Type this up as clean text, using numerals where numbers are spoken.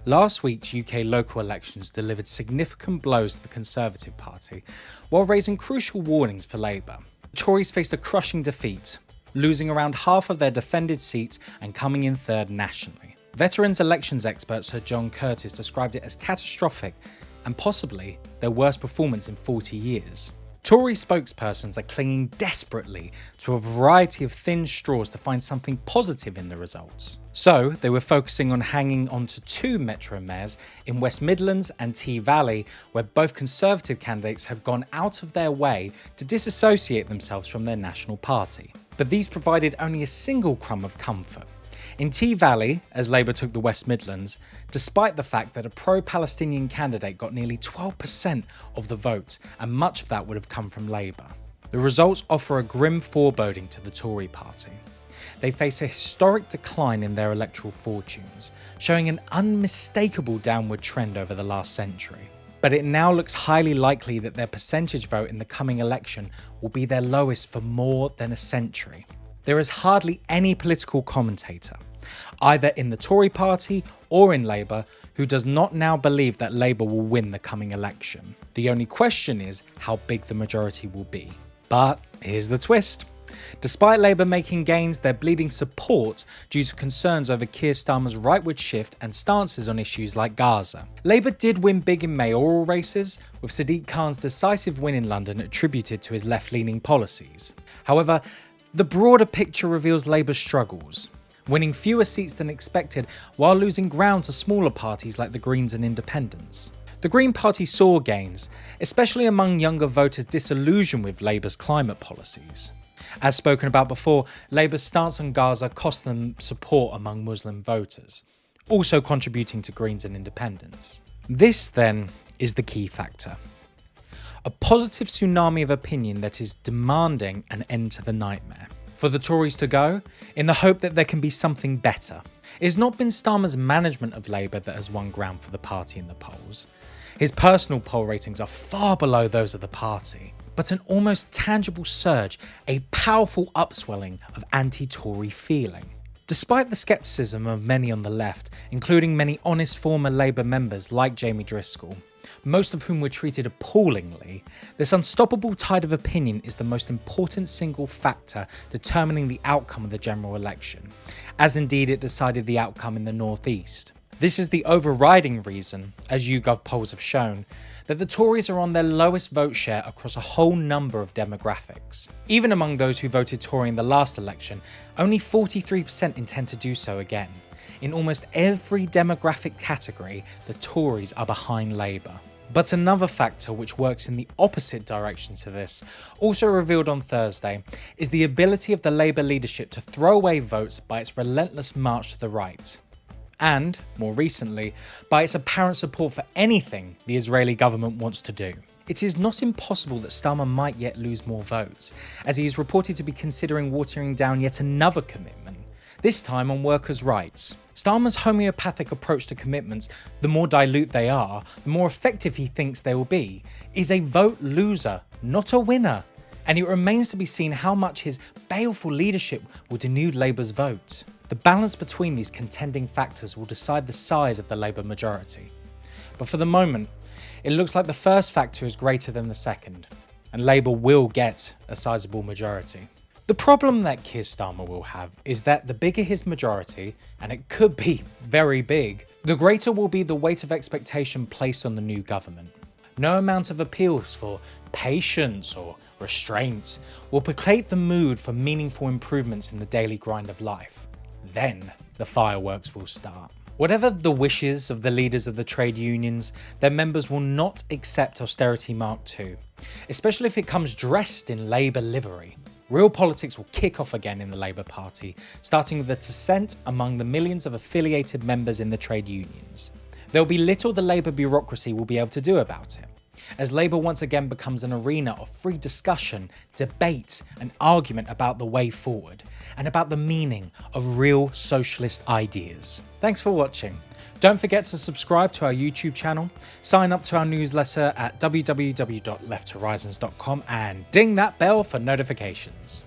Last week's UK local elections delivered significant blows to the Conservative Party, while raising crucial warnings for Labour. The Tories faced a crushing defeat, losing around half of their defended seats and coming in third nationally. Veterans elections expert Sir John Curtis described it as catastrophic and possibly their worst performance in 40 years. Tory spokespersons are clinging desperately to a variety of thin straws to find something positive in the results. So they were focusing on hanging on to two Metro mayors in West Midlands and T Valley, where both Conservative candidates have gone out of their way to disassociate themselves from their national party. But these provided only a single crumb of comfort. In T Valley, as Labour took the West Midlands, despite the fact that a pro-Palestinian candidate got nearly 12% of the vote, and much of that would have come from Labour. The results offer a grim foreboding to the Tory party. They face a historic decline in their electoral fortunes, showing an unmistakable downward trend over the last century. But it now looks highly likely that their percentage vote in the coming election will be their lowest for more than a century. There is hardly any political commentator, either in the Tory party or in Labour, who does not now believe that Labour will win the coming election. The only question is how big the majority will be. But here's the twist. Despite Labour making gains, they're bleeding support due to concerns over Keir Starmer's rightward shift and stances on issues like Gaza. Labour did win big in mayoral races, with Sadiq Khan's decisive win in London attributed to his left-leaning policies. However, the broader picture reveals Labour's struggles, winning fewer seats than expected while losing ground to smaller parties like the Greens and Independents. The Green Party saw gains, especially among younger voters disillusioned with Labour's climate policies. As spoken about before, Labour's stance on Gaza cost them support among Muslim voters, also contributing to Greens and Independents. This, then, is the key factor. A positive tsunami of opinion that is demanding an end to the nightmare. For the Tories to go, in the hope that there can be something better. It has not been Starmer's management of Labour that has won ground for the party in the polls. His personal poll ratings are far below those of the party. But an almost tangible surge, a powerful upswelling of anti-Tory feeling. Despite the scepticism of many on the left, including many honest former Labour members like Jamie Driscoll, most of whom were treated appallingly, this unstoppable tide of opinion is the most important single factor determining the outcome of the general election, as indeed it decided the outcome in the North East. This is the overriding reason, as YouGov polls have shown, that the Tories are on their lowest vote share across a whole number of demographics. Even among those who voted Tory in the last election, only 43% intend to do so again. In almost every demographic category, the Tories are behind Labour. But another factor which works in the opposite direction to this, also revealed on Thursday, is the ability of the Labour leadership to throw away votes by its relentless march to the right. And, more recently, by its apparent support for anything the Israeli government wants to do. It is not impossible that Starmer might yet lose more votes, as he is reported to be considering watering down yet another commitment, this time on workers' rights. Starmer's homeopathic approach to commitments, the more dilute they are, the more effective he thinks they will be, is a vote loser, not a winner. And it remains to be seen how much his baleful leadership will denude Labour's vote. The balance between these contending factors will decide the size of the Labour majority. But for the moment, it looks like the first factor is greater than the second, and Labour will get a sizable majority. The problem that Keir Starmer will have is that the bigger his majority, and it could be very big, the greater will be the weight of expectation placed on the new government. No amount of appeals for patience or restraint will placate the mood for meaningful improvements in the daily grind of life. Then the fireworks will start. Whatever the wishes of the leaders of the trade unions, their members will not accept austerity Mark II, especially if it comes dressed in Labour livery. Real politics will kick off again in the Labour Party, starting with the dissent among the millions of affiliated members in the trade unions. There will be little the Labour bureaucracy will be able to do about it, as Labour once again becomes an arena of free discussion, debate and argument about the way forward, and about the meaning of real socialist ideas. Thanks for watching. Don't forget to subscribe to our YouTube channel, sign up to our newsletter at www.lefthorizons.com and ding that bell for notifications.